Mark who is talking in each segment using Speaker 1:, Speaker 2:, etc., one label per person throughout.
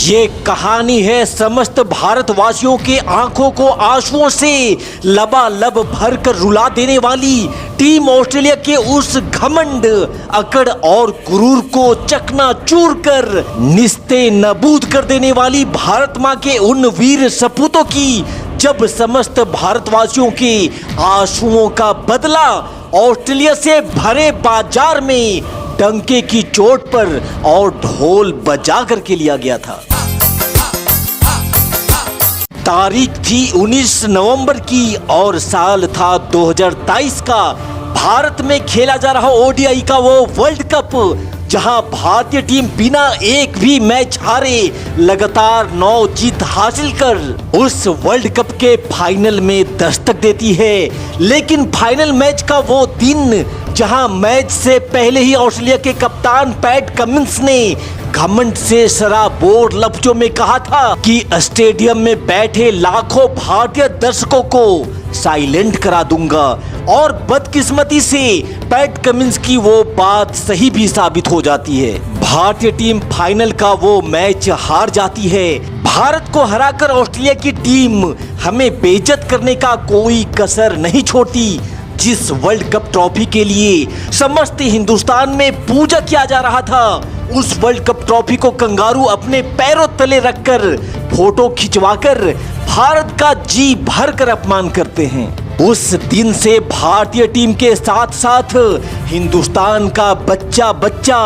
Speaker 1: ये कहानी है समस्त भारतवासियों के आंखों को आंसुओं से लबालब भर कर रुला देने वाली टीम ऑस्ट्रेलिया के उस घमंड, अकड़ और गुरूर को चकनाचूर कर निस्ते नबूद कर देने वाली भारत माँ के उन वीर सपूतों की, जब समस्त भारतवासियों के आंसुओं का बदला ऑस्ट्रेलिया से भरे बाजार में डंके की चोट पर और ढोल बजा कर के लिया गया था। तारीख थी 19 नवंबर की और साल था 2023 का। भारत में खेला जा रहा ओडीआई का वो वर्ल्ड कप, जहां भारतीय टीम बिना एक भी मैच हारे लगातार 9 जीत हासिल कर उस वर्ल्ड कप के फाइनल में दस्तक देती है। लेकिन फाइनल मैच का वो दिन, जहां मैच से पहले ही ऑस्ट्रेलिया के कप्तान पैट कमिंस ने घमंड से सराबोर लफ्जों में कहा था कि स्टेडियम में बैठे लाखों भारतीय दर्शकों को साइलेंट करा दूंगा, और बदकिस्मती से पैट कमिंस की वो बात सही भी साबित हो जाती है। भारतीय टीम फाइनल का वो मैच हार जाती है। भारत को हराकर ऑस्ट्रेलिया की टीम हमें बेइज्जत करने का कोई कसर नहीं छोड़ती। जिस वर्ल्ड कप ट्रॉफी के लिए समस्त हिंदुस्तान में पूजा किया जा रहा था, उस वर्ल्ड कप ट्रॉफी को कंगारू अपने पैरों तले रखकर फोटो खिंचवाकर भारत का जी भर कर अपमान करते हैं। उस दिन से भारतीय टीम के साथ साथ हिंदुस्तान का बच्चा बच्चा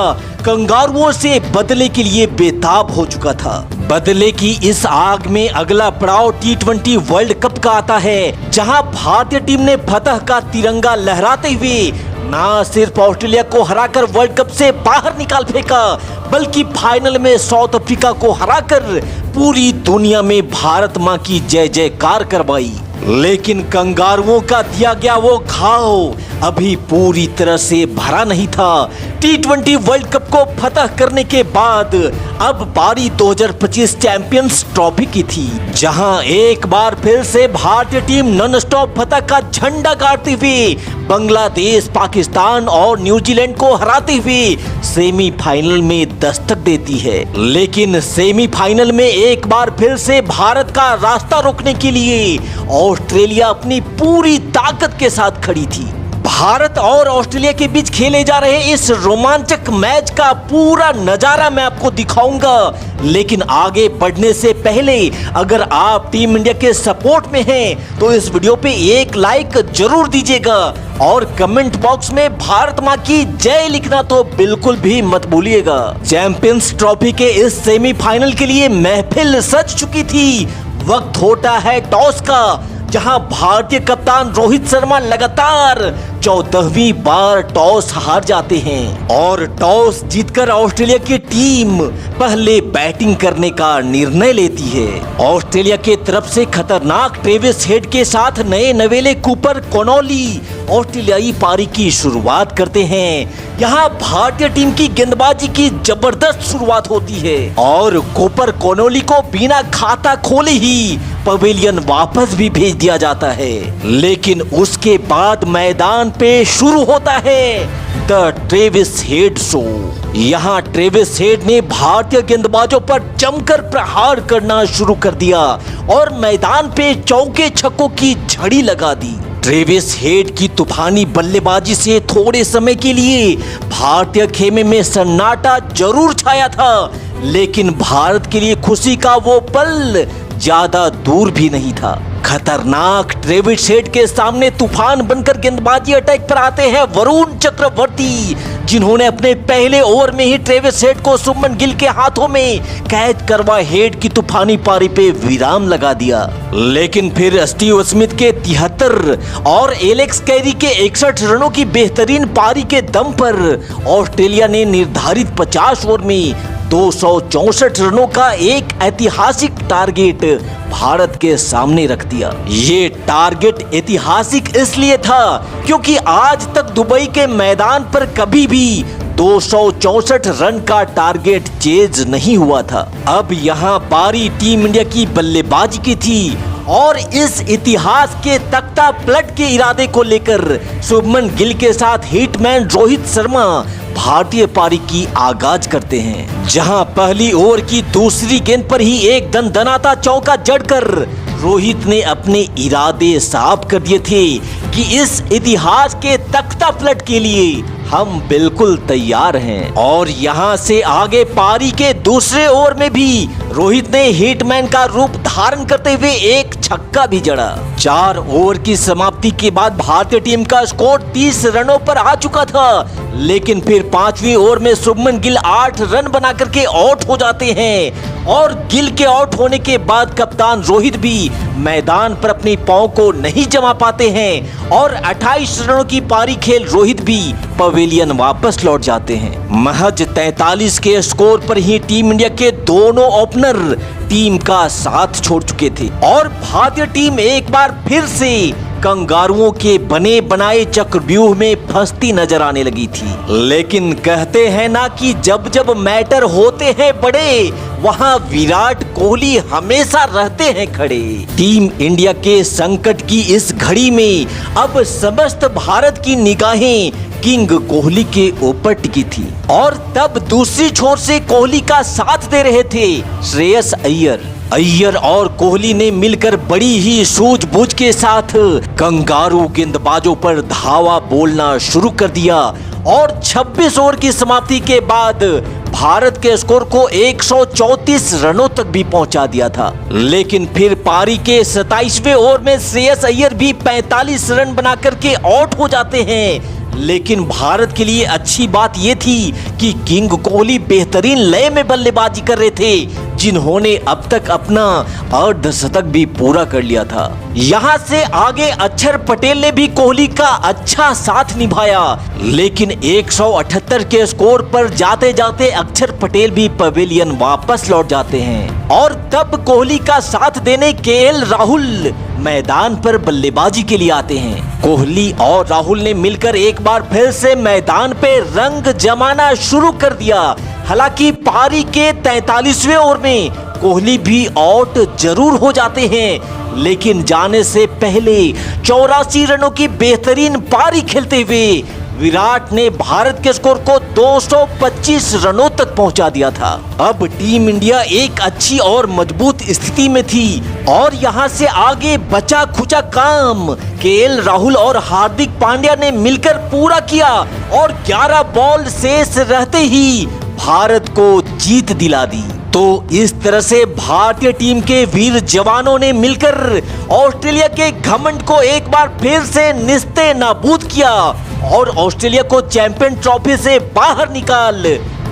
Speaker 1: कंगारुओं से बदले के लिए बेताब हो चुका था। बदले की इस आग में अगला पड़ाव T20 वर्ल्ड कप का आता है, जहां भारतीय टीम ने फतह का तिरंगा लहराते हुए ना सिर्फ ऑस्ट्रेलिया को हराकर वर्ल्ड कप से बाहर निकाल फेंका, बल्कि फाइनल में साउथ अफ्रीका को हराकर पूरी दुनिया में भारत मां की जय जयकार करवाई। लेकिन कंगारुओं का दिया गया वो घाव अभी पूरी तरह से भरा नहीं था। T20 वर्ल्ड कप को फतह करने के बाद अब बारी 2025 चैंपियंस ट्रॉफी की थी, जहां एक बार फिर से भारतीय टीम नॉन स्टॉप फतह का झंडा गाड़ते हुए बांग्लादेश, पाकिस्तान और न्यूजीलैंड को हराते हुए सेमीफाइनल में दस्तक देती है। लेकिन सेमीफाइनल में एक बार फिर से भारत का रास्ता रोकने के लिए ऑस्ट्रेलिया अपनी पूरी ताकत के साथ खड़ी थी। भारत और ऑस्ट्रेलिया के बीच खेले जा रहे इस रोमांचक मैच का पूरा नजारा मैं आपको दिखाऊंगा। लेकिन आगे बढ़ने से पहले अगर आप टीम इंडिया के सपोर्ट में हैं तो इस वीडियो पे एक लाइक जरूर दीजिएगा और कमेंट बॉक्स में भारत मां की जय लिखना तो बिल्कुल भी मत भूलिएगा। चैंपियंस ट्रॉफी के इस सेमीफाइनल के लिए महफिल सज चुकी थी। वक्त होता है टॉस का, जहां भारतीय कप्तान रोहित शर्मा लगातार 14वीं बार टॉस हार जाते हैं और टॉस जीतकर ऑस्ट्रेलिया की टीम पहले बैटिंग करने का निर्णय लेती है। ऑस्ट्रेलिया के तरफ से खतरनाक ट्रेविस हेड के साथ नए नवेले कूपर कॉनोली ऑस्ट्रेलियाई पारी की शुरुआत करते हैं। यहाँ भारतीय टीम की गेंदबाजी की जबरदस्त शुरुआत होती है और कूपर कॉनोली को बिना खाता खोले ही पवेलियन वापस भी भेज दिया जाता है। लेकिन उसके बाद मैदान पे शुरू होता है द ट्रेविस हेड शो। यहाँ ट्रेविस हेड ने भारतीय गेंदबाजों पर जमकर प्रहार करना शुरू कर दिया और मैदान पे चौके छक्कों की झड़ी लगा दी। ट्रेविस हेड की तूफानी बल्लेबाजी से थोड़े समय के लिए भारतीय खेमे में सन्नाटा जरूर छाया था, लेकिन भारत के लिए खुशी का वो पल ज्यादा दूर भी नहीं था। खतरनाक ट्रेविस हेड के सामने तूफान बनकर गेंदबाजी अटैक पर आते हैं वरुण चक्रवर्ती, जिन्होंने अपने पहले ओवर में ही ट्रेविस हेड को शुभमन गिल के हाथों में कैद करवा हेड की तूफानी पारी पे विराम लगा दिया। लेकिन फिर स्टीव स्मिथ के 73 और एलेक्स कैरी के 61 रनों की बेहतरीन पारी के दम पर ऑस्ट्रेलिया ने निर्धारित 50 ओवर में 264 रनों का एक ऐतिहासिक टारगेट भारत के सामने रख दिया। ये टारगेट ऐतिहासिक इसलिए था क्योंकि आज तक दुबई के मैदान पर कभी भी 264 रन का टारगेट चेज नहीं हुआ था। अब यहाँ बारी टीम इंडिया की बल्लेबाजी की थी। और इस इतिहास के तख्ता पलट के इरादे को लेकर शुभमन गिल के साथ हिटमैन रोहित शर्मा भारतीय पारी की आगाज करते हैं, जहां पहली ओवर की दूसरी गेंद पर ही एक दनदनाता चौका जड़कर रोहित ने अपने इरादे साफ कर दिए थे कि इस इतिहास के तख्ता पलट के लिए हम बिल्कुल तैयार हैं। और यहां से आगे पारी के दूसरे ओवर में भी रोहित ने हिटमैन का रूप धारण करते हुए एक छक्का भी जड़ा। 4 ओवर की समाप्ति के बाद भारतीय टीम का स्कोर 30 रनों पर आ चुका था, लेकिन फिर 5वीं ओवर में शुभमन गिल 8 रन बना करके आउट हो जाते हैं। और गिल के आउट होने के बाद कप्तान रोहित भी मैदान पर अपनी पांव को नहीं जमा पाते हैं और 28 रनों की पारी खेल रोहित भी पवेलियन वापस लौट जाते हैं। महज 43 के स्कोर पर ही टीम इंडिया के दोनों ओपनर टीम का साथ छोड़ चुके थे और भारतीय टीम एक बार फिर से कंगारुओं के बने बनाए चक्रव्यूह में फंसती नजर आने लगी थी। लेकिन कहते हैं ना कि जब जब मैटर होते हैं बड़े, वहां विराट कोहली हमेशा रहते हैं खड़े। टीम इंडिया के संकट की इस घड़ी में अब समस्त भारत की निगाहें किंग कोहली के ऊपर टिकी थी और तब दूसरी छोर से कोहली का साथ दे रहे थे श्रेयस अय्यर और कोहली ने मिलकर बड़ी ही सूझबूझ के साथ कंगारू गेंदबाजों पर धावा बोलना शुरू कर दिया और 26 ओवर की समाप्ति के बाद भारत के स्कोर को 134 रनों तक भी पहुंचा दिया था। लेकिन फिर पारी के 27वें ओवर में श्रेयस अय्यर भी 45 रन बनाकर के आउट हो जाते हैं। लेकिन भारत के लिए अच्छी बात यह थी कि किंग कोहली बेहतरीन लय में बल्लेबाजी कर रहे थे, जिन्होंने अब तक अपना अर्धशतक भी पूरा कर लिया था। यहां से आगे अक्षर पटेल ने भी कोहली का अच्छा साथ निभाया, लेकिन 178 के स्कोर पर जाते जाते अक्षर पटेल भी पवेलियन वापस लौट जाते हैं और तब कोहली का साथ देने केएल राहुल मैदान पर बल्लेबाजी के लिए आते हैं। कोहली और राहुल ने मिलकर एक बार फिर से मैदान पे रंग जमाना शुरू कर दिया। हालांकि पारी के 43वें ओवर में कोहली भी आउट जरूर हो जाते हैं, लेकिन जाने से पहले 84 रनों की बेहतरीन पारी खेलते हुए विराट ने भारत के स्कोर को 225 रनों तक पहुंचा दिया था। अब टीम इंडिया एक अच्छी और मजबूत स्थिति में थी और यहां से आगे बचा खुचा काम केएल राहुल और हार्दिक पांड्या ने मिलकर पूरा किया और 11 बॉल शेष रहते ही भारत को जीत दिला दी। तो इस तरह से भारतीय टीम के वीर जवानों ने मिलकर ऑस्ट्रेलिया के घमंड को एक बार फिर से निस्ते नाबूद किया और ऑस्ट्रेलिया को चैंपियन ट्रॉफी से बाहर निकाल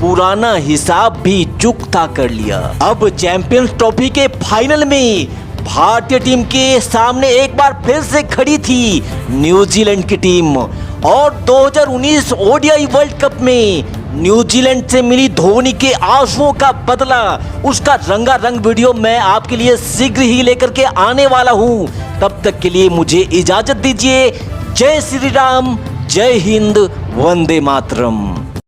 Speaker 1: पुराना हिसाब भी चुकता कर लिया। अब चैंपियंस ट्रॉफी के फाइनल में भारतीय टीम के सामने एक बार फिर से खड़ी थी न्यूजीलैंड की टीम और 2019 ओडीआई वर्ल्ड कप में न्यूजीलैंड से मिली धोनी के आंसुओं का बदला, उसका रंगारंग वीडियो मैं आपके लिए शीघ्र ही लेकर के आने वाला हूं। तब तक के लिए मुझे इजाजत दीजिए। जय श्री राम, जय हिंद, वंदे मातरम।